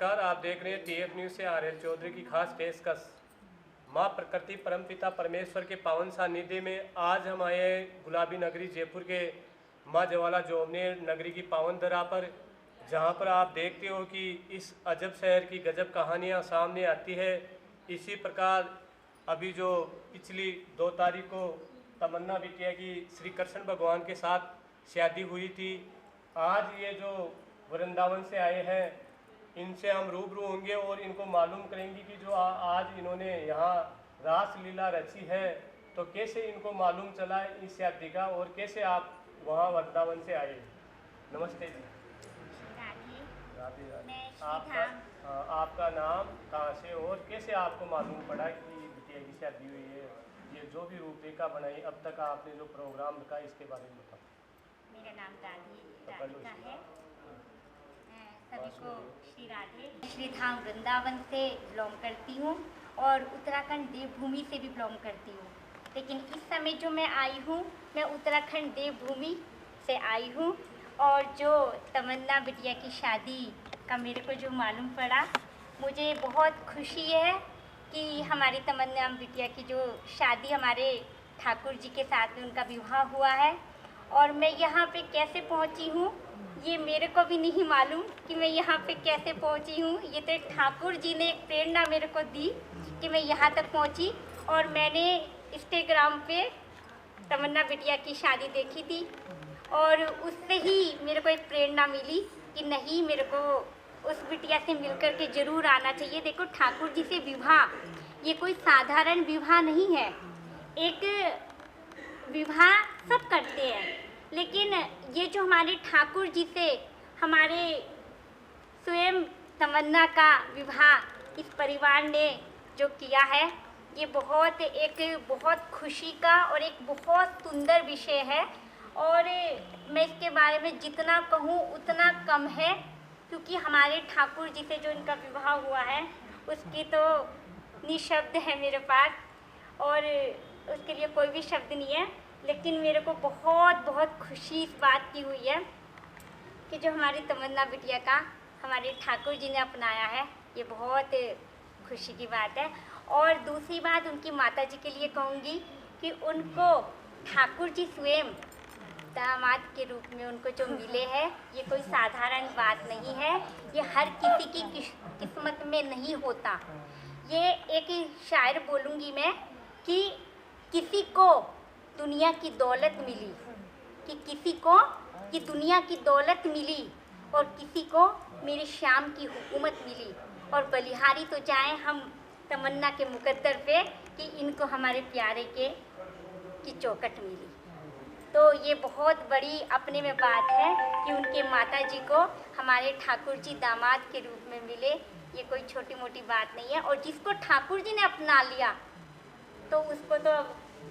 नमस्कार, आप देख रहे हैं टीएफ न्यूज़ से आर एल चौधरी की खास पेशकश। माँ प्रकृति परमपिता परमेश्वर के पावन सानिध्य में आज हम आए हैं गुलाबी नगरी जयपुर के माँ ज्वाला जोबनेर नगरी की पावन धरा पर, जहाँ पर आप देखते हो कि इस अजब शहर की गजब कहानियाँ सामने आती है। इसी प्रकार अभी जो पिछली 2 तारीख को तमन्ना बिटिया की श्री कृष्ण भगवान के साथ शादी हुई थी। आज ये जो वृंदावन से आए हैं, इनसे हम रूबरू होंगे और इनको मालूम करेंगे कि जो आज इन्होंने यहाँ रास लीला रची है, तो कैसे इनको मालूम चला इस शादी का और कैसे आप वहाँ वृंदावन से आए। नमस्ते जी। राधे राधे। आपका नाम, कहाँ से और कैसे आपको मालूम पड़ा कि बिटिया की शादी हुई है, ये जो भी रूपरेखा बनाई अब तक आपने जो प्रोग्राम रखा इसके बारे में बताओ। मेरा नाम राधिका है। सभी को श्री राधे। श्री धाम वृंदावन से बिलोंग करती हूँ और उत्तराखंड देवभूमि से भी बिलोंग करती हूँ, लेकिन इस समय जो मैं आई हूँ मैं उत्तराखंड देवभूमि से आई हूँ। और जो तमन्ना बिटिया की शादी का मेरे को जो मालूम पड़ा, मुझे बहुत खुशी है कि हमारी तमन्ना बिटिया की जो शादी हमारे ठाकुर जी के साथ में उनका विवाह हुआ है। और मैं यहाँ पे कैसे पहुँची हूँ ये मेरे को भी नहीं मालूम कि मैं यहाँ पे कैसे पहुँची हूँ। ये तो ठाकुर जी ने एक प्रेरणा मेरे को दी कि मैं यहाँ तक पहुँची। और मैंने इंस्टाग्राम पे तमन्ना बिटिया की शादी देखी थी और उससे ही मेरे को एक प्रेरणा मिली कि नहीं, मेरे को उस बिटिया से मिलकर के ज़रूर आना चाहिए। देखो, ठाकुर जी से विवाह ये कोई साधारण विवाह नहीं है। एक विवाह सब करते हैं, लेकिन ये जो हमारे ठाकुर जी से हमारे स्वयं तमन्ना का विवाह इस परिवार ने जो किया है, ये बहुत खुशी का और एक बहुत सुंदर विषय है। और मैं इसके बारे में जितना कहूँ उतना कम है, क्योंकि हमारे ठाकुर जी से जो इनका विवाह हुआ है उसकी तो निशब्द है मेरे पास, और उसके लिए कोई भी शब्द नहीं है। लेकिन मेरे को बहुत खुशी इस बात की हुई है कि जो हमारी तमन्ना बिटिया का हमारे ठाकुर जी ने अपनाया है, ये बहुत खुशी की बात है। और दूसरी बात उनकी माता जी के लिए कहूँगी कि उनको ठाकुर जी स्वयं दामाद के रूप में उनको जो मिले हैं, ये कोई साधारण बात नहीं है। ये हर किसी की किस्मत में नहीं होता। ये एक शायर बोलूँगी मैं कि किसी को दुनिया की दौलत मिली, कि किसी को कि दुनिया की दौलत मिली और किसी को मेरे श्याम की हुकूमत मिली, और बलिहारी तो जाएं हम तमन्ना के मुकद्दर पे कि इनको हमारे प्यारे की चौखट मिली। तो ये बहुत बड़ी अपने में बात है कि उनके माता जी को हमारे ठाकुर जी दामाद के रूप में मिले। ये कोई छोटी मोटी बात नहीं है, और जिसको ठाकुर जी ने अपना लिया तो उसको तो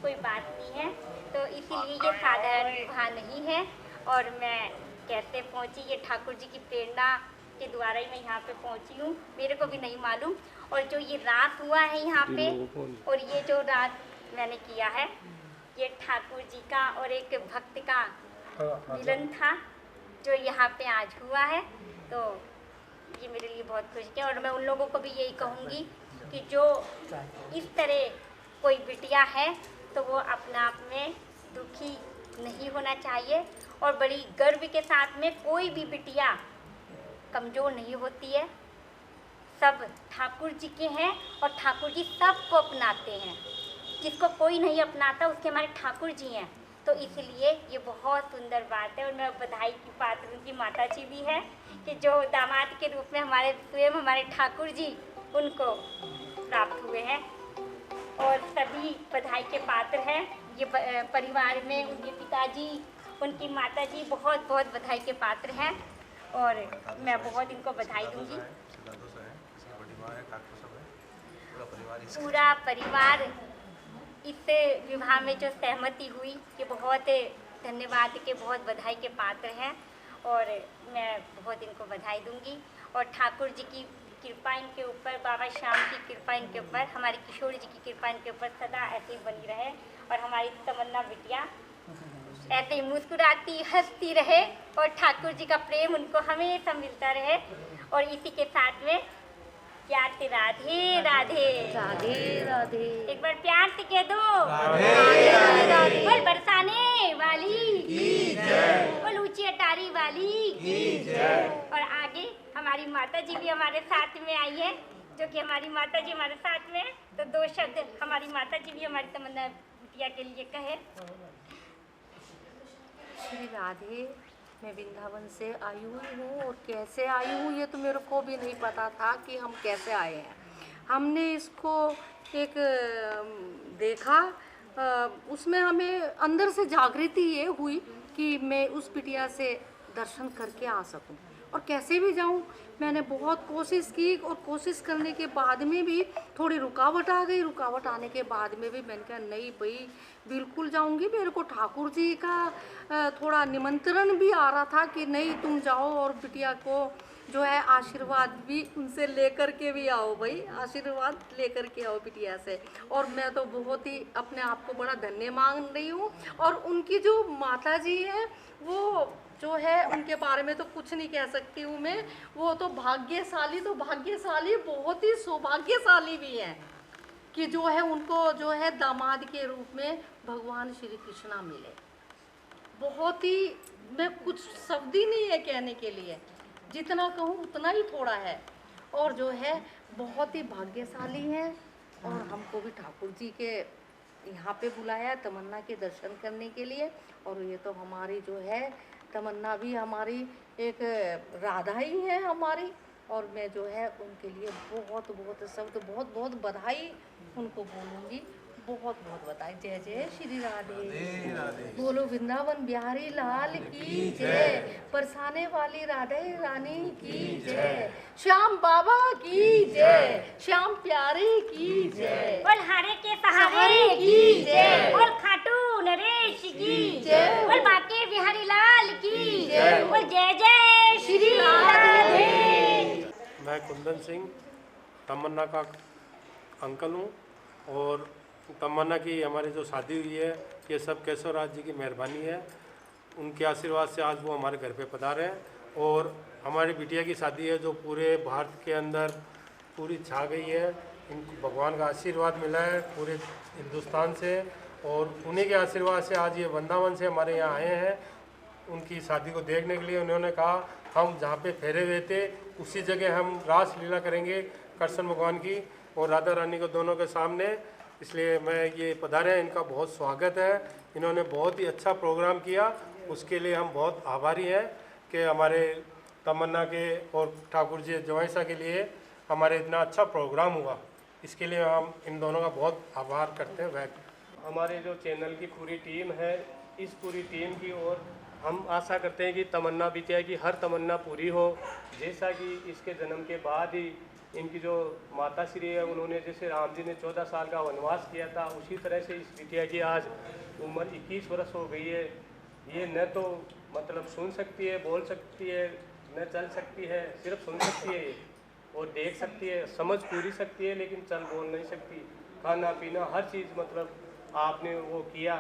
कोई बात नहीं है। तो इसीलिए ये साधारण विवाह नहीं है। और मैं कैसे पहुंची, ये ठाकुर जी की प्रेरणा के द्वारा ही मैं यहाँ पे पहुंची हूँ, मेरे को भी नहीं मालूम। और जो ये रात हुआ है यहाँ पे, और ये जो रात मैंने किया है, ये ठाकुर जी का और एक भक्त का मिलन था जो यहाँ पे आज हुआ है। तो ये मेरे लिए बहुत खुशी है। और मैं उन लोगों को भी यही कहूँगी कि जो इस तरह कोई बिटिया है तो वो अपने आप में दुखी नहीं होना चाहिए, और बड़ी गर्व के साथ में कोई भी बिटिया कमज़ोर नहीं होती है। सब ठाकुर जी के हैं और ठाकुर जी सबको अपनाते हैं। जिसको कोई नहीं अपनाता उसके हमारे ठाकुर जी हैं। तो इसलिए ये बहुत सुंदर बात है। और मैं बधाई की पात्र उनकी माता जी भी है कि जो दामाद के रूप में हमारे स्वयं हमारे ठाकुर जी उनको प्राप्त हुए हैं, और सभी बधाई के पात्र हैं। ये परिवार में उनके पिताजी, उनकी माताजी बहुत बधाई के पात्र हैं, और मैं बहुत इनको बधाई दूंगी। पूरा परिवार इस विवाह में जो सहमति हुई, ये बहुत धन्यवाद के, बहुत बधाई के पात्र हैं, और मैं बहुत इनको बधाई दूंगी। और ठाकुर जी की कृपा इनके ऊपर, बाबा श्याम की कृपा इनके ऊपर, हमारी किशोर जी की कृपा इनके ऊपर सदा ऐसे ही बनी रहे, और हमारी तमन्ना बिटिया ऐसे ही मुस्कुराती हंसती रहे और ठाकुर जी का प्रेम उनको हमेशा मिलता रहे। और इसी के साथ में प्यार से राधे राधे। राधे राधे। एक बार प्यार से कह दो राधे राधे। बोल बरसाने वाली की जय। बोल ऊंची अटारी वाली की जय। और आगे हमारी माता जी भी हमारे साथ में आई है, जो कि हमारी माता जी हमारे साथ में है। तो दो शब्द हमारी माता जी भी हमारी तमन्ना बिटिया के लिए कहे। श्री राधे, मैं वृंदावन से आई हुई हूँ और कैसे आई हूँ ये तो मेरे को भी नहीं पता था कि हम कैसे आए हैं। हमने इसको एक देखा, उसमें हमें अंदर से जागृति ये हुई कि मैं उस बिटिया से दर्शन करके आ सकूं और कैसे भी जाऊं। मैंने बहुत कोशिश की और कोशिश करने के बाद में भी थोड़ी रुकावट आ गई। रुकावट आने के बाद में भी मैंने कहा नहीं भाई बिल्कुल जाऊंगी। मेरे को ठाकुर जी का थोड़ा निमंत्रण भी आ रहा था कि नहीं तुम जाओ और बिटिया को जो है आशीर्वाद भी उनसे लेकर के भी आओ भाई, आशीर्वाद लेकर के आओ बिटिया से। और मैं तो बहुत ही अपने आप को बड़ा धन्य मान रही हूँ। और उनकी जो माता जी है वो जो है उनके बारे में तो कुछ नहीं कह सकती हूँ मैं। वो तो भाग्यशाली, तो भाग्यशाली बहुत ही सौभाग्यशाली भी है कि जो है उनको जो है दामाद के रूप में भगवान श्री कृष्णा मिले। बहुत ही, मैं कुछ शब्द ही नहीं है कहने के लिए, जितना कहूँ उतना ही थोड़ा है। और जो है बहुत ही भाग्यशाली हैं। और हमको भी ठाकुर जी के यहाँ पे बुलाया तमन्ना के दर्शन करने के लिए। और ये तो हमारी जो है तमन्ना भी हमारी एक राधा ही है हमारी। और मैं जो है उनके लिए बहुत बहुत शब्द बहुत बहुत बधाई उनको बोलूँगी। बहुत बहुत बधाई। जय जय श्री राधे। बोलो वृंदावन बिहारी लाल की जय। बरसाने वाली राधे रानी की जय। श्याम बाबा की जय। श्याम प्यारे की जय। बोल हारे के सहारे की जय। बोल खाटू नरेश की जय। बोल बाके बिहारी लाल की जय। बोल जय जय श्री राधे। मैं कुंदन सिंह तमन्ना का अंकल हूँ और तमन्ना की हमारी जो शादी हुई है ये सब केशव राज जी की मेहरबानी है। उनके आशीर्वाद से आज वो हमारे घर पे पधारे हैं। और हमारी बिटिया की शादी है जो पूरे भारत के अंदर पूरी छा गई है। इनको भगवान का आशीर्वाद मिला है पूरे हिंदुस्तान से। और उन्हीं के आशीर्वाद से आज ये वृंदावन से हमारे यहाँ आए हैं उनकी शादी को देखने के लिए। उन्होंने कहा हम जहाँ पे फेरे हुए थे उसी जगह हम रास लीला करेंगे कृष्ण भगवान की और राधा रानी को दोनों के सामने। इसलिए मैं ये पधारे, इनका बहुत स्वागत है। इन्होंने बहुत ही अच्छा प्रोग्राम किया, उसके लिए हम बहुत आभारी हैं कि हमारे तमन्ना के और ठाकुर जी जवाईसा के लिए हमारे इतना अच्छा प्रोग्राम हुआ। इसके लिए हम इन दोनों का बहुत आभार करते हैं। हमारे जो चैनल की पूरी टीम है, इस पूरी टीम की ओर हम आशा करते हैं कि तमन्ना बिटिया की हर तमन्ना पूरी हो। जैसा कि इसके जन्म के बाद ही इनकी जो माता श्री है उन्होंने जैसे राम जी ने 14 साल का वनवास किया था, उसी तरह से इस बिटिया की आज उम्र 21 वर्ष हो गई है। ये न तो मतलब सुन सकती है, बोल सकती है, न चल सकती है, सिर्फ सुन सकती है और देख सकती है, समझ पूरी सकती है लेकिन चल बोल नहीं सकती। खाना पीना हर चीज़ मतलब आपने वो किया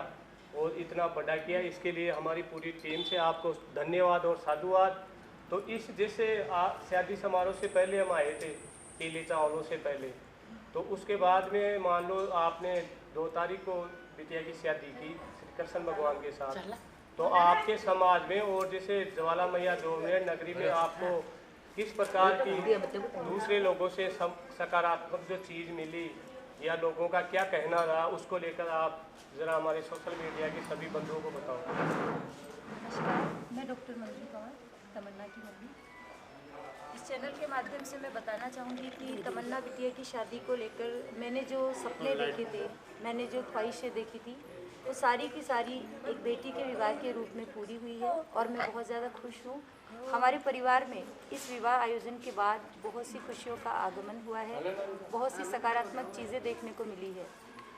और इतना बड़ा किया, इसके लिए हमारी पूरी टीम से आपको धन्यवाद और साधुवाद। तो इस जैसे शादी समारोह से पहले हम आए थे पीले चावलों से पहले, तो उसके बाद में मान लो आपने 2 तारीख को बिटिया की शादी की श्री कृष्ण भगवान के साथ, तो आपके समाज में और जैसे ज्वाला मैया जोगनेर नगरी में आपको किस प्रकार की दूसरे लोगों से सकारात्मक जो चीज़ मिली या लोगों का क्या कहना रहा, उसको लेकर आप ज़रा हमारे सोशल मीडिया के सभी बंधुओं को बताओ। नमस्कार, मैं डॉक्टर मंजू कंवर, तमन्ना की मम्मी। इस चैनल के माध्यम से मैं बताना चाहूँगी कि तमन्ना बिटिया की शादी को लेकर मैंने जो सपने देखे थे, मैंने जो ख्वाहिशें देखी थी, वो सारी की सारी एक बेटी के विवाह के रूप में पूरी हुई है और मैं बहुत ज़्यादा खुश हूँ। हमारे परिवार में इस विवाह आयोजन के बाद बहुत सी खुशियों का आगमन हुआ है, बहुत सी सकारात्मक चीज़ें देखने को मिली है।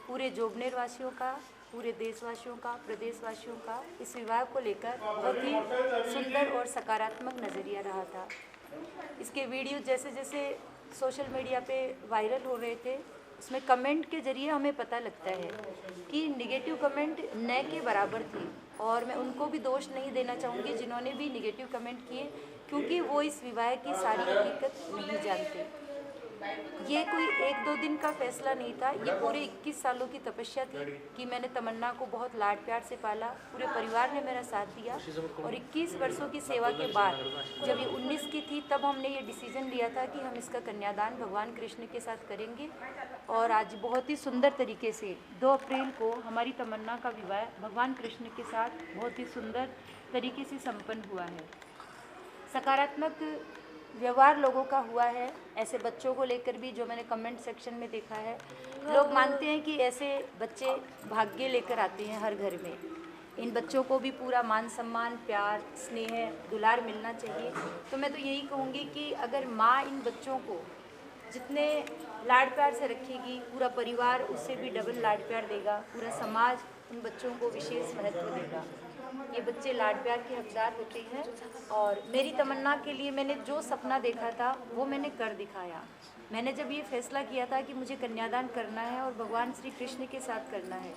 पूरे जोबनेर वासियों का, पूरे देशवासियों का, प्रदेशवासियों का इस विवाह को लेकर बहुत ही सुंदर और सकारात्मक नज़रिया रहा था। इसके वीडियो जैसे जैसे सोशल मीडिया पे वायरल हो रहे थे, उसमें कमेंट के ज़रिए हमें पता लगता है कि निगेटिव कमेंट न के बराबर थे। और मैं उनको भी दोष नहीं देना चाहूँगी जिन्होंने भी निगेटिव कमेंट किए, क्योंकि वो इस विवाह की सारी हकीकत नहीं जानते। ये कोई 1-2 दिन का फैसला नहीं था, ये पूरे 21 सालों की तपस्या थी कि मैंने तमन्ना को बहुत लाड प्यार से पाला, पूरे परिवार ने मेरा साथ दिया। और 21 वर्षों की सेवा के बाद जब ये 19 की थी, तब हमने ये डिसीजन लिया था कि हम इसका कन्यादान भगवान कृष्ण के साथ करेंगे। और आज बहुत ही सुंदर तरीके से 2 अप्रैल को हमारी तमन्ना का विवाह भगवान कृष्ण के साथ बहुत ही सुंदर तरीके से संपन्न हुआ है। सकारात्मक व्यवहार लोगों का हुआ है, ऐसे बच्चों को लेकर भी जो मैंने कमेंट सेक्शन में देखा है। लोग मानते हैं कि ऐसे बच्चे भाग्य लेकर आते हैं हर घर में। इन बच्चों को भी पूरा मान सम्मान, प्यार, स्नेह, दुलार मिलना चाहिए। तो मैं तो यही कहूँगी कि अगर माँ इन बच्चों को जितने लाड प्यार से रखेगी, पूरा परिवार उससे भी डबल लाड प्यार देगा, पूरा समाज उन बच्चों को विशेष महत्व देगा। ये बच्चे लाड प्यार के हकदार होते हैं। और मेरी तमन्ना के लिए मैंने जो सपना देखा था वो मैंने कर दिखाया। मैंने जब ये फैसला किया था कि मुझे कन्यादान करना है और भगवान श्री कृष्ण के साथ करना है,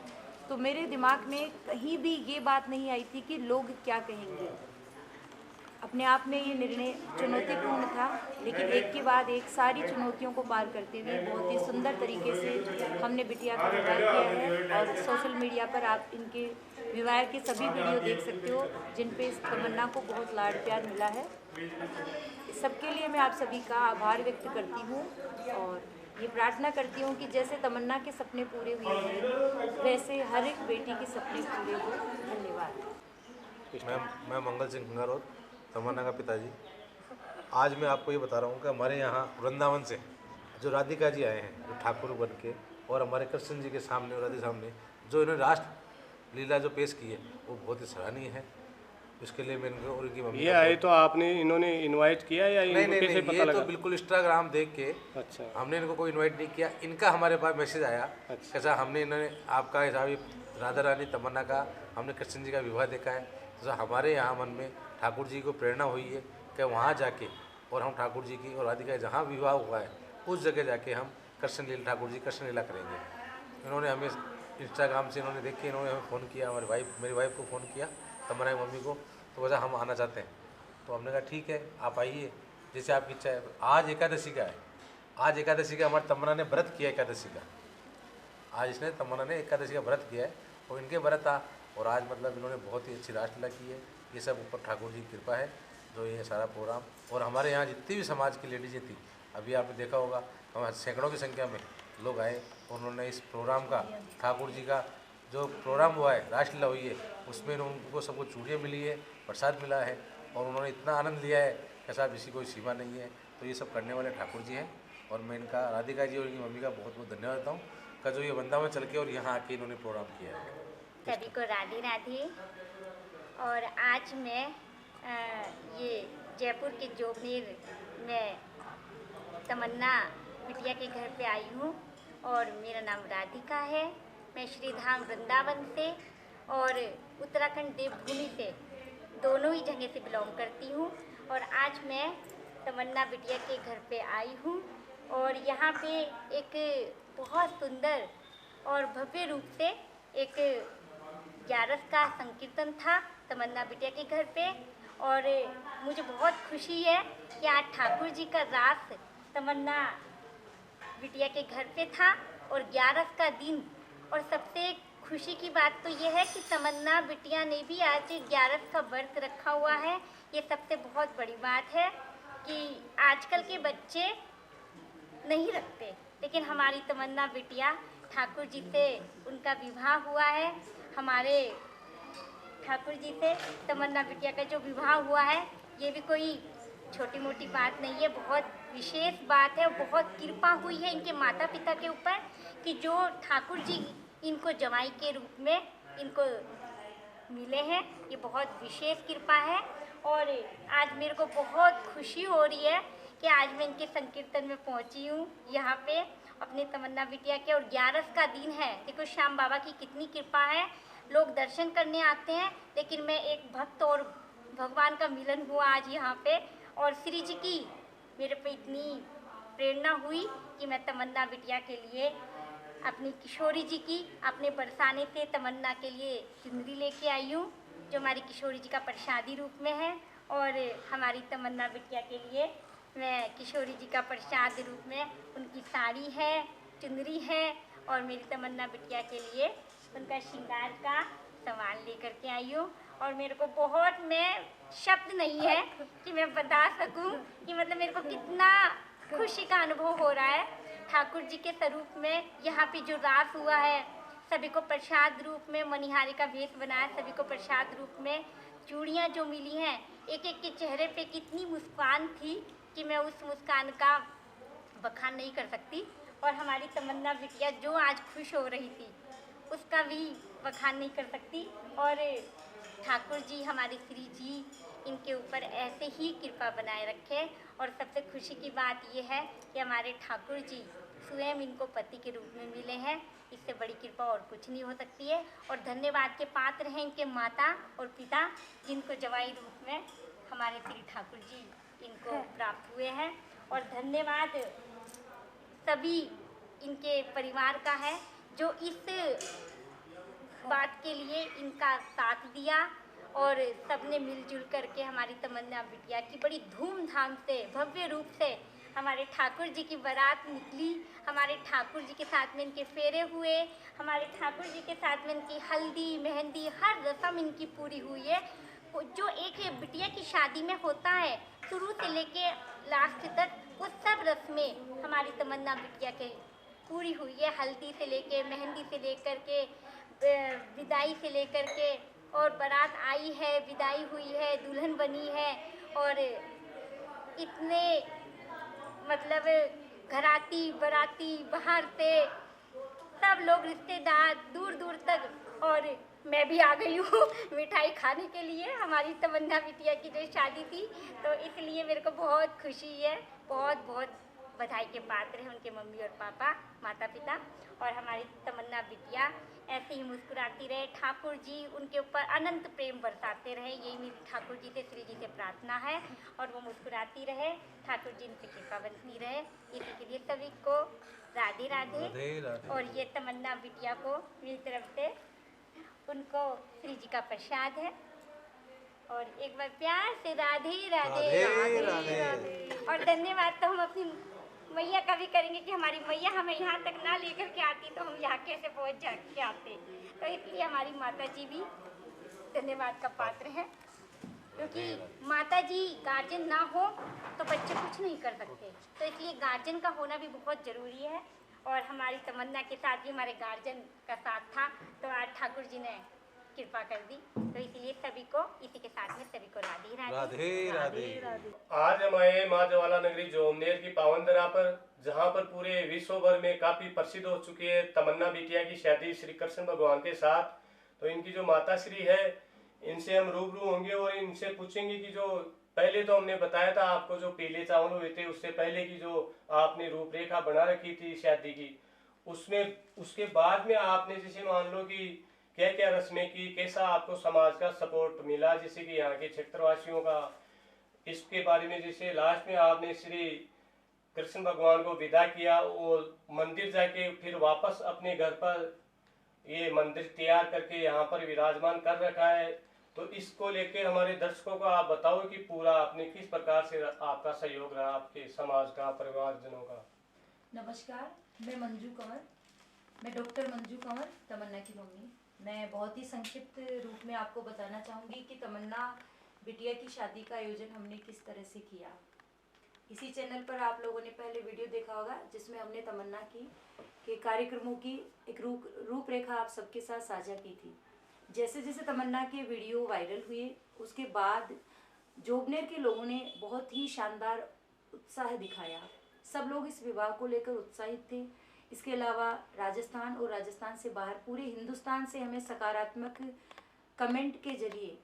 तो मेरे दिमाग में कहीं भी ये बात नहीं आई थी कि लोग क्या कहेंगे। अपने आप में ये निर्णय चुनौतीपूर्ण था, लेकिन एक के बाद एक सारी चुनौतियों को पार करते हुए बहुत ही सुंदर तरीके से हमने बिटिया का विवाह किया है। और सोशल मीडिया पर आप इनके विवाह के सभी वीडियो देख सकते हो, जिन पे इस तमन्ना को बहुत लाड प्यार मिला है। सबके लिए मैं आप सभी का आभार व्यक्त करती हूँ और ये प्रार्थना करती हूँ कि जैसे तमन्ना के सपने पूरे हुए हैं, वैसे हर एक बेटी के सपने पूरे हो। धन्यवाद। मैं मंगल सिंह खंगारोत, तमन्ना का पिताजी। आज मैं आपको ये बता रहा हूँ कि हमारे यहाँ वृंदावन से जो राधिका जी आए हैं, जो ठाकुर बन के, और हमारे कृष्ण जी के सामने और राधे सामने जो इन्होंने राष्ट्र लीला जो पेश की है, वो बहुत ही सराहनीय है। इसके लिए मैं इनको और इनकी मम्मी ये आए तो आपने इन्होंने इनवाइट किया या इनको नहीं, कैसे पता ये लगा? तो बिल्कुल इंस्टाग्राम देख के। अच्छा। हमने इनको कोई इनवाइट नहीं किया, इनका हमारे पास मैसेज आया। अच्छा। कैसा हमने इन्होंने आपका हिसाब राधा रानी तमन्ना का, हमने कृष्ण जी का विवाह देखा है, तो हमारे यहाँ मन में ठाकुर जी को प्रेरणा हुई है कि वहाँ जाके और हम ठाकुर जी की और राधिका जहाँ विवाह हुआ है उस जगह जाके हम कृष्ण लीला, ठाकुर जी कृष्ण लीला करेंगे। इन्होंने हमें इंस्टाग्राम से इन्होंने देख के इन्होंने हमें फ़ोन किया, मेरी वाइफ को फ़ोन किया, तमन्ना की मम्मी को, तो वैसा हम आना चाहते हैं। तो हमने कहा ठीक है, आप आइए, जैसे आपकी इच्छा है। आज एकादशी का है, आज एकादशी का हमारी तमन्ना ने व्रत किया एकादशी का। आज इसने तमन्ना ने एकादशी का व्रत किया है, और इनके व्रत था। और आज मतलब इन्होंने बहुत ही अच्छी रासलीला की है। ये सब ऊपर ठाकुर जी की कृपा है जो ये सारा प्रोग्राम। और हमारे यहाँ जितनी भी समाज की लेडीजें थी, अभी आपने देखा होगा हमारे सैकड़ों की संख्या में लोग आए, उन्होंने इस प्रोग्राम का, ठाकुर जी का जो प्रोग्राम हुआ है, रासलीला हुई है, उसमें उनको सबको चूड़ियाँ मिली है, प्रसाद मिला है, और उन्होंने इतना आनंद लिया है कि साहब इसी कोई सीमा नहीं है। तो ये सब करने वाले ठाकुर जी हैं, और मैं इनका, राधिका जी और इनकी मम्मी का बहुत बहुत धन्यवाद देता हूँ का जो ये वृंदावन चल के और यहाँ आके इन्होंने प्रोग्राम किया है। सभी को राधे राधे। और आज मैं ये जयपुर के जोबनेर में तमन्ना बिटिया के घर पे आई हूँ, और मेरा नाम राधिका है। मैं श्री धाम वृंदावन से और उत्तराखंड देवभूमि से, दोनों ही जगह से बिलोंग करती हूँ। और आज मैं तमन्ना बिटिया के घर पे आई हूँ, और यहाँ पे एक बहुत सुंदर और भव्य रूप से एक 11 का संकीर्तन था तमन्ना बिटिया के घर पे। और मुझे बहुत खुशी है कि आज ठाकुर जी का रास तमन्ना बिटिया के घर पे था, और 11 का दिन। और सबसे खुशी की बात तो ये है कि तमन्ना बिटिया ने भी आज 11 का व्रत रखा हुआ है। ये सबसे बहुत बड़ी बात है कि आजकल के बच्चे नहीं रखते, लेकिन हमारी तमन्ना बिटिया, ठाकुर जी से उनका विवाह हुआ है। हमारे ठाकुर जी से तमन्ना बिटिया का जो विवाह हुआ है, ये भी कोई छोटी मोटी बात नहीं है, बहुत विशेष बात है। और बहुत कृपा हुई है इनके माता पिता के ऊपर कि जो ठाकुर जी इनको जमाई के रूप में इनको मिले हैं, ये बहुत विशेष कृपा है। और आज मेरे को बहुत खुशी हो रही है कि आज मैं इनके संकीर्तन में पहुंची हूँ यहाँ पे अपने तमन्ना बिटिया के। और 11 का दिन है, देखो श्याम बाबा की कितनी कृपा है। लोग दर्शन करने आते हैं, लेकिन मैं एक भक्त और भगवान का मिलन हुआ आज यहाँ पे। और श्री जी की मेरे पे इतनी प्रेरणा हुई कि मैं तमन्ना बिटिया के लिए अपनी किशोरी जी की अपने बरसाने से तमन्ना के लिए चुनरी लेके आई हूँ, जो हमारी किशोरी जी का प्रसादी रूप में है। और हमारी तमन्ना बिटिया के लिए मैं किशोरी जी का प्रसाद रूप में उनकी साड़ी है, चुनरी है, और मेरी तमन्ना बिटिया के लिए उनका श्रृंगार का सामान लेकर के आई हूँ। और मेरे को बहुत, मैं शब्द नहीं है कि मैं बता सकूं कि मतलब मेरे को कितना खुशी का अनुभव हो रहा है। ठाकुर जी के स्वरूप में यहाँ पे जो रास हुआ है, सभी को प्रसाद रूप में मनिहारी का भेष बनाया, सभी को प्रसाद रूप में चूड़ियाँ जो मिली हैं, एक एक के चेहरे पे कितनी मुस्कान थी कि मैं उस मुस्कान का बखान नहीं कर सकती। और हमारी तमन्ना बिटिया जो आज खुश हो रही थी, उसका भी बखान नहीं कर सकती। और ठाकुर जी, हमारे श्री जी, इनके ऊपर ऐसे ही कृपा बनाए रखे। और सबसे खुशी की बात यह है कि हमारे ठाकुर जी स्वयं इनको पति के रूप में मिले हैं। इससे बड़ी कृपा और कुछ नहीं हो सकती है। और धन्यवाद के पात्र हैं इनके माता और पिता, जिनको जवाई रूप में हमारे श्री ठाकुर जी इनको प्राप्त हुए हैं। और धन्यवाद सभी इनके परिवार का है, जो इस बात के लिए इनका साथ दिया। और सबने मिलजुल करके हमारी तमन्ना बिटिया की बड़ी धूमधाम से, भव्य रूप से हमारे ठाकुर जी की बारात निकली। हमारे ठाकुर जी के साथ में इनके फेरे हुए, हमारे ठाकुर जी के साथ में इनकी हल्दी मेहंदी हर रस्म इनकी पूरी हुई है। जो एक बिटिया की शादी में होता है, शुरू से लेके लास्ट तक, वो सब रस्में हमारी तमन्ना बिटिया के पूरी हुई है। हल्दी से लेके, मेहंदी से लेकर के, विदाई से लेकर के, और बारात आई है, विदाई हुई है, दुल्हन बनी है। और इतने मतलब घराती बाराती बाहर से सब लोग, रिश्तेदार दूर दूर तक, और मैं भी आ गई हूँ मिठाई खाने के लिए। हमारी तमन्ना बिटिया की जो शादी थी, तो इसलिए मेरे को बहुत खुशी है। बहुत बहुत बधाई के पात्र हैं उनके मम्मी और पापा, माता पिता। और हमारी तमन्ना बिटिया ऐसे ही मुस्कुराती रहे, ठाकुर जी उनके ऊपर अनंत प्रेम बरसाते रहे, यही मेरी ठाकुर जी से, श्री जी से प्रार्थना है। और वो मुस्कुराती रहे, ठाकुर जी उनसे कृपा बनती रहे। इसी के लिए सभी को राधे राधे, राधे राधे। और ये तमन्ना बिटिया को मेरी तरफ से उनको श्री जी का प्रसाद है। और एक बार प्यार से राधे राधे, राधे राधे। और धन्यवाद तो हम अपनी मैया का भी करेंगे कि हमारी मैया हमें यहाँ तक ना लेकर के आती तो हम यहाँ कैसे पहुँच जा के आते। तो इसलिए हमारी माता जी भी धन्यवाद का पात्र है, क्योंकि माता जी गार्जियन ना हो तो बच्चे कुछ नहीं कर सकते। तो इसलिए गार्जियन का होना भी बहुत ज़रूरी है। और हमारी तमन्ना के साथ भी हमारे गार्जियन का साथ था, तो आज ठाकुर जी ने कृपा कर दी। तो इसीलिए सभी को, इसी के साथ में सभी को राधे राधे राधे। आज हम आए माँ ज्वाला नगरी जोमनेर की पावन धरा पर, जहाँ पर पूरे विश्व भर में काफी प्रसिद्ध हो चुकी है तमन्ना बिटिया की शादी श्री कृष्ण भगवान के साथ। तो इनकी जो माता श्री है, इनसे हम रूबरू होंगे और इनसे पूछेंगे कि जो पहले तो हमने बताया था आपको, जो पीले चावल हुए थे उससे पहले की जो आपने रूपरेखा बना रखी थी शादी की, उसमें उसके बाद में आपने जैसे मान लो कि क्या क्या रस्में की, कैसा आपको समाज का सपोर्ट मिला, जैसे कि यहाँ के क्षेत्रवासियों का, इसके बारे में। जैसे लास्ट में आपने श्री कृष्ण भगवान को विदा किया और मंदिर जाके फिर वापस अपने घर पर ये मंदिर तैयार करके यहाँ पर विराजमान कर रखा है। तो इसको लेके हमारे दर्शकों को आप बताओ कि पूरा आपने किस प्रकार से आपका सहयोग रहा, आपके समाज का, परिवारजनों का। नमस्कार, मैं मंजू कंवर, मैं डॉक्टर मंजू कंवर, तमन्ना की मम्मी। मैं बहुत ही संक्षिप्त रूप में आपको बताना चाहूँगी कि तमन्ना बिटिया की शादी का आयोजन हमने किस तरह से किया। इसी चैनल पर आप लोगों ने पहले वीडियो देखा होगा, जिसमें हमने तमन्ना की के कार्यक्रमों की एक रूपरेखा आप सबके साथ साझा की थी। जैसे जैसे तमन्ना के वीडियो वायरल हुए, उसके बाद जोबनेर के लोगों ने बहुत ही शानदार उत्साह दिखाया। सब लोग इस विवाह को लेकर उत्साहित थे। इसके अलावा राजस्थान और राजस्थान से बाहर पूरे हिंदुस्तान से हमें सकारात्मक कमेंट के जरिए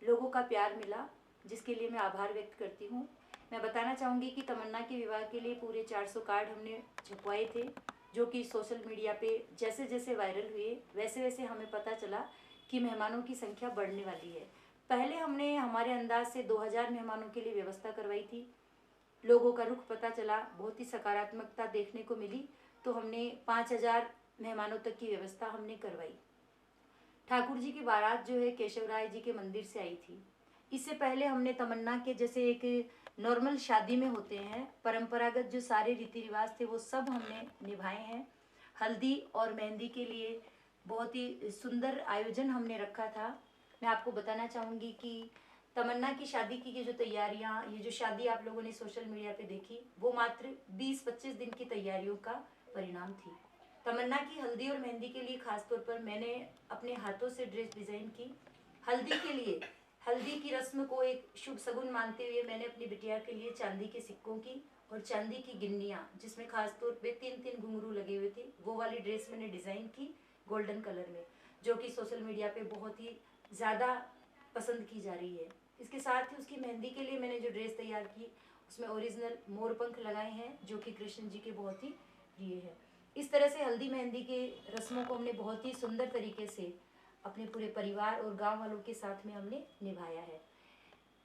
लोगों का प्यार मिला, जिसके लिए मैं आभार व्यक्त करती हूँ। मैं बताना चाहूँगी कि तमन्ना के विवाह के लिए पूरे 400 कार्ड हमने छपवाए थे, जो कि सोशल मीडिया पे जैसे जैसे वायरल हुए वैसे वैसे हमें पता चला कि मेहमानों की संख्या बढ़ने वाली है। पहले हमने हमारे अंदाज से 2000 मेहमानों के लिए व्यवस्था करवाई थी, लोगों का रुख पता चला, बहुत ही सकारात्मकता देखने को मिली, तो हमने 5000 मेहमानों तक की व्यवस्था हमने करवाई। ठाकुर जी की बारात जो है केशवराय जी के मंदिर से आई थी। इससे पहले हमने तमन्ना के जैसे एक नॉर्मल शादी में होते हैं परंपरागत जो सारे रीति रिवाज थे वो सब हमने निभाए हैं। हल्दी और मेहंदी के लिए बहुत ही सुंदर आयोजन हमने रखा था। मैं आपको बताना चाहूँगी कि तमन्ना की शादी की ये जो तैयारियाँ, ये जो शादी आप लोगों ने सोशल मीडिया पे देखी, वो मात्र 20-25 दिन की तैयारियों का परिणाम थी। तमन्ना की हल्दी और मेहंदी के लिए खास तौर पर मैंने अपने हाथों से ड्रेस डिज़ाइन की। हल्दी के लिए, हल्दी की रस्म को एक शुभ शगुन मानते हुए मैंने अपनी बिटिया के लिए चांदी के सिक्कों की और चांदी की गिन्नियाँ, जिसमें खास तौर पे 3-3 घुंघरू लगे हुए थे, वो वाली ड्रेस मैंने डिज़ाइन की गोल्डन कलर में, जो कि सोशल मीडिया पे बहुत ही ज़्यादा पसंद की जा रही है। इसके साथ ही उसकी मेहंदी के लिए मैंने जो ड्रेस तैयार की उसमें ओरिजिनल मोर पंख लगाए हैं, जो कि कृष्ण जी के बहुत ही प्रिय है। इस तरह से हल्दी मेहंदी के रस्मों को हमने बहुत ही सुंदर तरीके से अपने पूरे परिवार और गांव वालों के साथ में हमने निभाया है।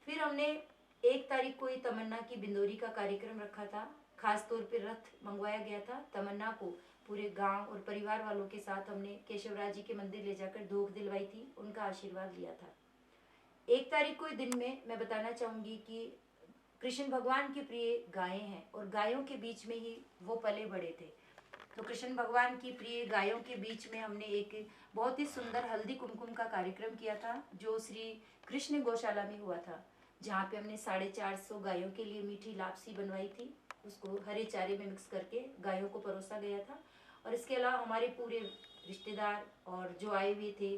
फिर हमने 1 तारीख को ही तमन्ना की बिंदोरी का कार्यक्रम रखा था। खास तौर पर रथ मंगवाया गया था। तमन्ना को पूरे गांव और परिवार वालों के साथ हमने केशवराज जी के मंदिर ले जाकर धूप दिलवाई थी, उनका आशीर्वाद लिया था। 1 तारीख को दिन में मैं बताना चाहूँगी कि कृष्ण भगवान की प्रिय गायें हैं और गायों के बीच में ही वो पले बड़े थे। तो कृष्ण भगवान की प्रिय गायों के बीच में हमने एक बहुत ही सुंदर हल्दी कुमकुम का कार्यक्रम किया था, जो श्री कृष्ण गौशाला में हुआ था, जहाँ पे हमने 450 गायों के लिए मीठी लापसी बनवाई थी। उसको हरे चारे में मिक्स करके गायों को परोसा गया था। और इसके अलावा हमारे पूरे रिश्तेदार और जो आए हुए थे,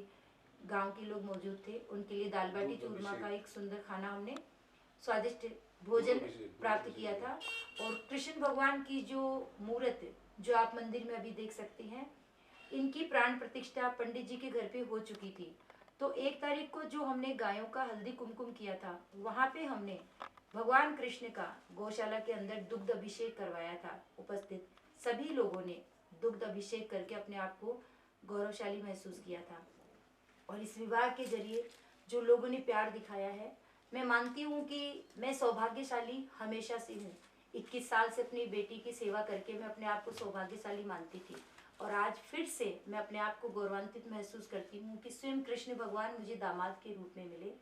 गांव के लोग मौजूद थे, उनके लिए दाल बाटी चूरमा का एक सुंदर खाना हमने स्वादिष्ट भोजन प्राप्त किया था। और कृष्ण भगवान की जो मूर्त जो आप मंदिर में अभी देख सकते हैं, इनकी प्राण प्रतिष्ठा पंडित जी के घर पे हो चुकी थी। तो 1 तारीख को जो हमने गायों का हल्दी कुमकुम किया था, वहाँ पे हमने भगवान कृष्ण का गौशाला के अंदर दुग्ध अभिषेक करवाया था। उपस्थित सभी लोगों ने दुग्ध अभिषेक करके अपने आप को गौरवशाली महसूस किया था। और इस विवाह के जरिए जो लोगों ने प्यार दिखाया है, मैं मानती हूँ कि मैं सौभाग्यशाली हमेशा से हूँ। 21 साल से अपनी बेटी की सेवा करके मैं अपने आप को सौभाग्यशाली मानती थी, और आज फिर से मैं अपने आप को गौरवान्वित महसूस करती हूँ कि स्वयं कृष्ण भगवान मुझे दामाद के रूप में मिले।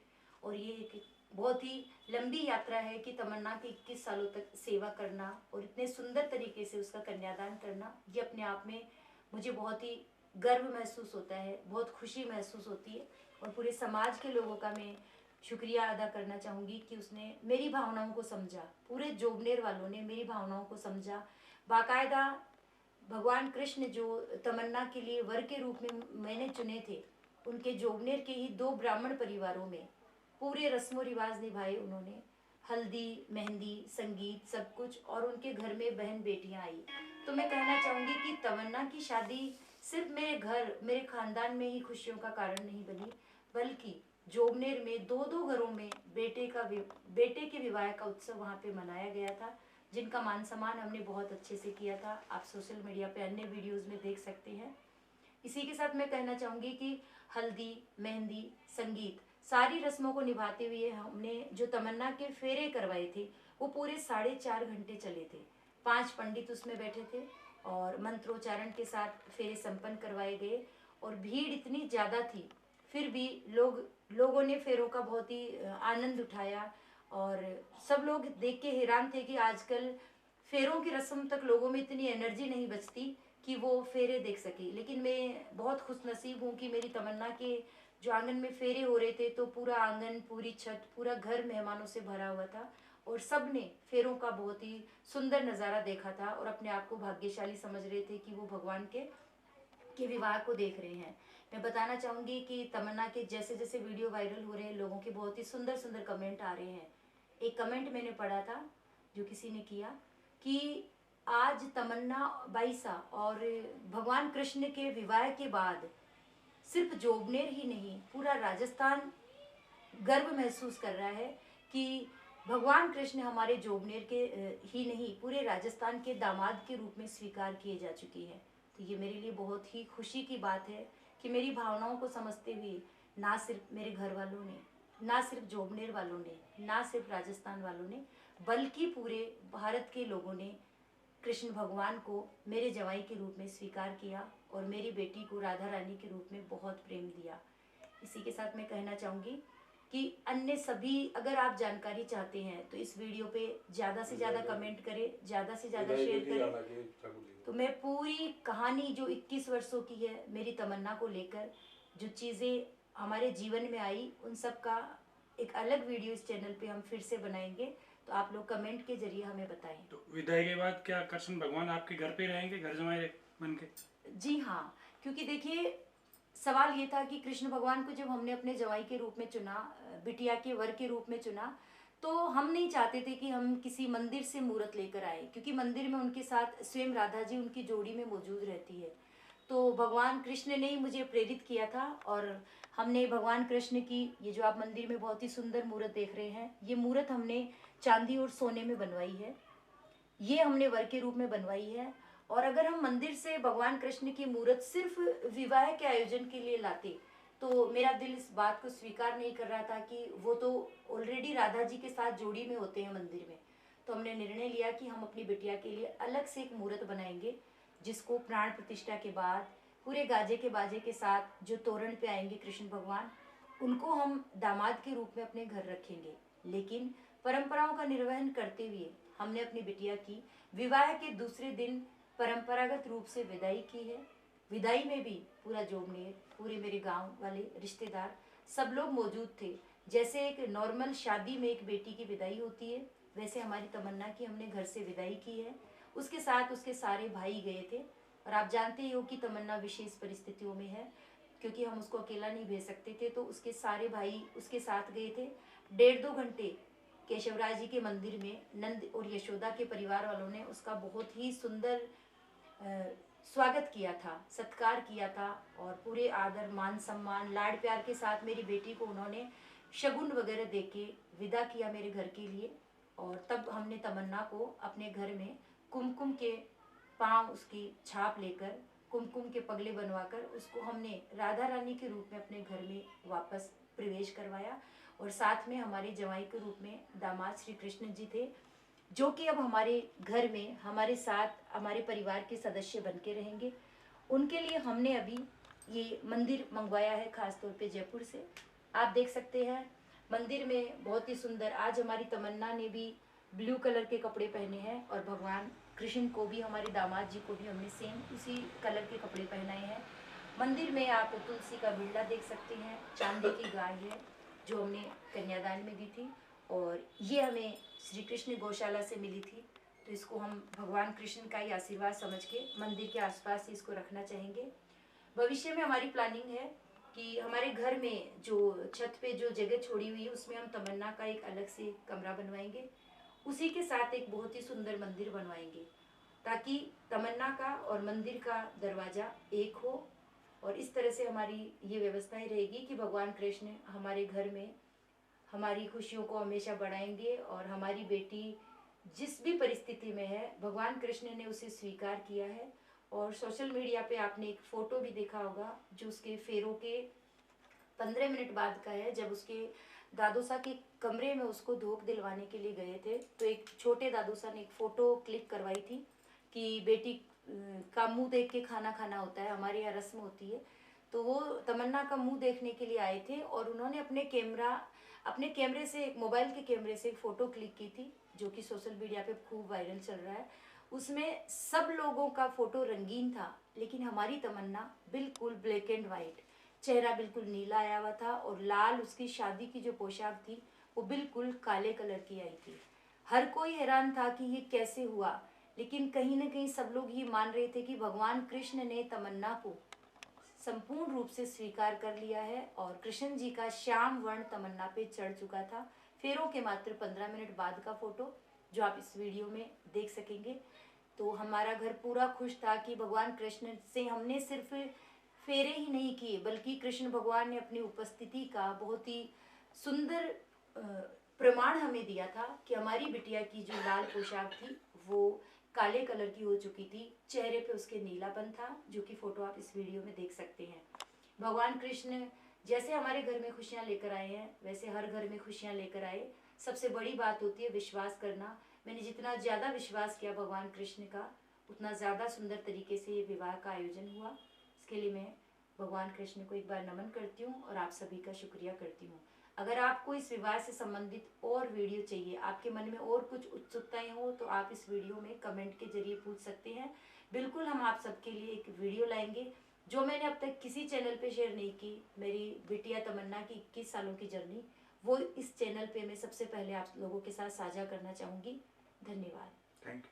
और ये एक बहुत ही लंबी यात्रा है कि तमन्ना के 21 सालों तक सेवा करना और इतने सुंदर तरीके से उसका कन्यादान करना, ये अपने आप में मुझे बहुत ही गर्व महसूस होता है, बहुत खुशी महसूस होती है। और पूरे समाज के लोगों का मैं शुक्रिया अदा करना चाहूँगी कि उसने मेरी भावनाओं को समझा, पूरे जोबनेर वालों ने मेरी भावनाओं को समझा। बाकायदा भगवान कृष्ण जो तमन्ना के लिए वर के रूप में मैंने चुने थे, उनके जोबनेर के ही 2 ब्राह्मण परिवारों में पूरे रस्मों रिवाज निभाए उन्होंने। हल्दी, मेहंदी, संगीत, सब कुछ, और उनके घर में बहन बेटियां आई। तो मैं कहना चाहूँगी कि तमन्ना की शादी सिर्फ मेरे घर, मेरे खानदान में ही खुशियों का कारण नहीं बनी, बल्कि जोबनेर में 2-2 घरों में बेटे के विवाह का उत्सव वहाँ पे मनाया गया था, जिनका मान सम्मान हमने बहुत अच्छे से किया था। आप सोशल मीडिया पे अन्य वीडियोज़ में देख सकते हैं। इसी के साथ मैं कहना चाहूँगी कि हल्दी, मेहंदी, संगीत, सारी रस्मों को निभाते हुए हमने जो तमन्ना के फेरे करवाए थे, वो पूरे 4.5 घंटे चले थे। 5 पंडित उसमें बैठे थे और मंत्रोच्चारण के साथ फेरे संपन्न करवाए गए। और भीड़ इतनी ज़्यादा थी, फिर भी लोगों ने फेरों का बहुत ही आनंद उठाया। और सब लोग देख के हैरान थे कि आजकल फेरों की रस्म तक लोगों में इतनी एनर्जी नहीं बचती कि वो फेरे देख सके। लेकिन मैं बहुत खुशनसीब हूँ कि मेरी तमन्ना के जो आंगन में फेरे हो रहे थे, तो पूरा आंगन, पूरी छत, पूरा घर मेहमानों से भरा हुआ था, और सब ने फेरों का बहुत ही सुंदर नज़ारा देखा था और अपने आप को भाग्यशाली समझ रहे थे कि वो भगवान के विवाह को देख रहे हैं। मैं बताना चाहूँगी कि तमन्ना के जैसे जैसे वीडियो वायरल हो रहे हैं, लोगों के बहुत ही सुंदर सुंदर कमेंट आ रहे हैं। एक कमेंट मैंने पढ़ा था जो किसी ने किया कि आज तमन्ना बाईसा और भगवान कृष्ण के विवाह के बाद सिर्फ जोबनेर ही नहीं, पूरा राजस्थान गर्व महसूस कर रहा है कि भगवान कृष्ण हमारे जोबनेर के ही नहीं, पूरे राजस्थान के दामाद के रूप में स्वीकार किए जा चुकी है। तो ये मेरे लिए बहुत ही खुशी की बात है कि मेरी भावनाओं को समझते हुए ना सिर्फ मेरे घर वालों ने, ना सिर्फ जोबनेर वालों ने, ना सिर्फ राजस्थान वालों ने, बल्कि पूरे भारत के लोगों ने कृष्ण भगवान को मेरे जवाई के रूप में स्वीकार किया और मेरी बेटी को राधा रानी के रूप में बहुत प्रेम दिया। इसी के साथ मैं कहना चाहूँगी कि अन्य सभी, अगर आप जानकारी चाहते हैं तो इस वीडियो पे ज़्यादा से ज़्यादा कमेंट करें, ज़्यादा से ज़्यादा शेयर करें। तो मैं पूरी कहानी जो 21 वर्षों की है मेरी तमन्ना को लेकर, जो चीज़ें हमारे जीवन में आई, उन सब का एक अलग वीडियो इस चैनल पे हम फिर से बनाएंगे। तो आप लोग कमेंट के जरिए हमें बताएं। तो विदाई के बाद क्या कृष्ण भगवान आपके घर पे रहेंगे, घर जमाए बन के? जी हाँ, क्योंकि देखिए सवाल ये था कि कृष्ण भगवान को जब हमने अपने जवाई के रूप में चुना, बिटिया के वर के रूप में चुना, तो हम नहीं चाहते थे कि हम किसी मंदिर से मूर्त लेकर आए, क्योंकि मंदिर में उनके साथ स्वयं राधा जी उनकी जोड़ी में मौजूद रहती है। तो भगवान कृष्ण ने ही मुझे प्रेरित किया था और हमने भगवान कृष्ण की ये जो आप मंदिर में बहुत ही सुंदर मूर्त देख रहे हैं, ये मूर्त हमने चांदी और सोने में बनवाई है। ये हमने वर के रूप में बनवाई है। और अगर हम मंदिर से भगवान कृष्ण की मूर्त सिर्फ विवाह के आयोजन के लिए लाते तो मेरा दिल इस बात को स्वीकार नहीं कर रहा था कि वो तो ऑलरेडी राधा जी के साथ जोड़ी में होते हैं मंदिर में। तो हमने निर्णय लिया कि हम अपनी बिटिया के लिए अलग से एक मूर्त बनाएंगे, जिसको प्राण प्रतिष्ठा के बाद पूरे गाजे के बाजे के साथ जो तोरण पे आएंगे कृष्ण भगवान, उनको हम दामाद के रूप में अपने घर रखेंगे। लेकिन परंपराओं का निर्वहन करते हुए हमने अपनी बिटिया की विवाह के दूसरे दिन परंपरागत रूप से विदाई की है। विदाई में भी पूरा जोबनेर, पूरे मेरे गांव वाले रिश्तेदार सब लोग मौजूद थे। जैसे एक नॉर्मल शादी में एक बेटी की विदाई होती है, वैसे हमारी तमन्ना की हमने घर से विदाई की है। उसके साथ उसके सारे भाई गए थे। और आप जानते ही हो कि तमन्ना विशेष परिस्थितियों में है, क्योंकि हम उसको अकेला नहीं भेज सकते थे, तो उसके सारे भाई उसके साथ गए थे। 1.5-2 घंटे केशवराज जी के मंदिर में नंद और यशोदा के परिवार वालों ने उसका बहुत ही सुंदर स्वागत किया था, सत्कार किया था और पूरे आदर मान सम्मान लाड प्यार के साथ मेरी बेटी को उन्होंने शगुन वगैरह देके विदा किया मेरे घर के लिए। और तब हमने तमन्ना को अपने घर में कुमकुम के पांव उसकी छाप लेकर, कुमकुम के पगले बनवाकर उसको हमने राधा रानी के रूप में अपने घर में वापस प्रवेश करवाया। और साथ में हमारे जवाई के रूप में दामाद श्री कृष्ण जी थे, जो कि अब हमारे घर में हमारे साथ हमारे परिवार के सदस्य बन के रहेंगे। उनके लिए हमने अभी ये मंदिर मंगवाया है, खास तौर पे जयपुर से। आप देख सकते हैं मंदिर में बहुत ही सुंदर, आज हमारी तमन्ना ने भी ब्लू कलर के कपड़े पहने हैं और भगवान कृष्ण को भी, हमारे दामाद जी को भी हमने सेम उसी कलर के कपड़े पहनाए हैं। मंदिर में आप तुलसी का बिल्ला देख सकते हैं, चांदी की गाय है जो हमने कन्यादान में दी थी और ये हमें श्री कृष्ण गौशाला से मिली थी। तो इसको हम भगवान कृष्ण का ही आशीर्वाद समझ के मंदिर के आसपास ही इसको रखना चाहेंगे। भविष्य में हमारी प्लानिंग है कि हमारे घर में जो छत पे जो जगह छोड़ी हुई है उसमें हम तमन्ना का एक अलग से कमरा बनवाएंगे, उसी के साथ एक बहुत ही सुंदर मंदिर बनवाएंगे, ताकि तमन्ना का और मंदिर का दरवाज़ा एक हो। और इस तरह से हमारी ये व्यवस्थाएं रहेगी कि भगवान कृष्ण हमारे घर में हमारी खुशियों को हमेशा बढ़ाएंगे। और हमारी बेटी जिस भी परिस्थिति में है, भगवान कृष्ण ने उसे स्वीकार किया है। और सोशल मीडिया पे आपने एक फ़ोटो भी देखा होगा जो उसके फेरों के 15 मिनट बाद का है, जब उसके दादोसा के कमरे में उसको धोख दिलवाने के लिए गए थे। तो एक छोटे दादोसा ने एक फ़ोटो क्लिक करवाई थी कि बेटी का मुंह देख के खाना खाना होता है, हमारे यहाँ रस्म होती है। तो वो तमन्ना का मुंह देखने के लिए आए थे और उन्होंने अपने कैमरे से, मोबाइल के कैमरे से एक फ़ोटो क्लिक की थी, जो कि सोशल मीडिया पे खूब वायरल चल रहा है। उसमें सब लोगों का फ़ोटो रंगीन था, लेकिन हमारी तमन्ना बिल्कुल ब्लैक एंड वाइट, चेहरा बिल्कुल नीला आया हुआ था और लाल उसकी शादी की जो पोशाक थी वो बिल्कुल काले कलर की आई थी। हर कोई हैरान था कि ये कैसे हुआ, लेकिन कहीं ना कहीं सब लोग ये मान रहे थे कि भगवान कृष्ण ने तमन्ना को संपूर्ण रूप से स्वीकार कर लिया है और कृष्ण जी का श्याम वर्ण तमन्ना पे चढ़ चुका था। फेरों के मात्र 15 मिनट बाद का फोटो जो आप इस वीडियो में देख सकेंगे। तो हमारा घर पूरा खुश था कि भगवान कृष्ण से हमने सिर्फ फेरे ही नहीं किए, बल्कि कृष्ण भगवान ने अपनी उपस्थिति का बहुत ही सुंदर प्रमाण हमें दिया था कि हमारी बिटिया की जो लाल पोशाक थी वो काले कलर की हो चुकी थी, चेहरे पे उसके नीलापन था, जो कि फोटो आप इस वीडियो में देख सकते हैं। भगवान कृष्ण जैसे हमारे घर में खुशियाँ लेकर आए हैं वैसे हर घर में खुशियाँ लेकर आए। सबसे बड़ी बात होती है विश्वास करना। मैंने जितना ज़्यादा विश्वास किया भगवान कृष्ण का, उतना ज़्यादा सुंदर तरीके से ये विवाह का आयोजन हुआ। इसके लिए मैं भगवान कृष्ण को एक बार नमन करती हूँ और आप सभी का शुक्रिया करती हूँ। अगर आपको इस विवाह से संबंधित और वीडियो चाहिए, आपके मन में और कुछ उत्सुकताएं हो, तो आप इस वीडियो में कमेंट के जरिए पूछ सकते हैं। बिल्कुल हम आप सबके लिए एक वीडियो लाएंगे जो मैंने अब तक किसी चैनल पे शेयर नहीं की। मेरी बिटिया तमन्ना की 21 सालों की जर्नी, वो इस चैनल पे मैं सबसे पहले आप लोगों के साथ साझा करना चाहूँगी। धन्यवाद। Thank you.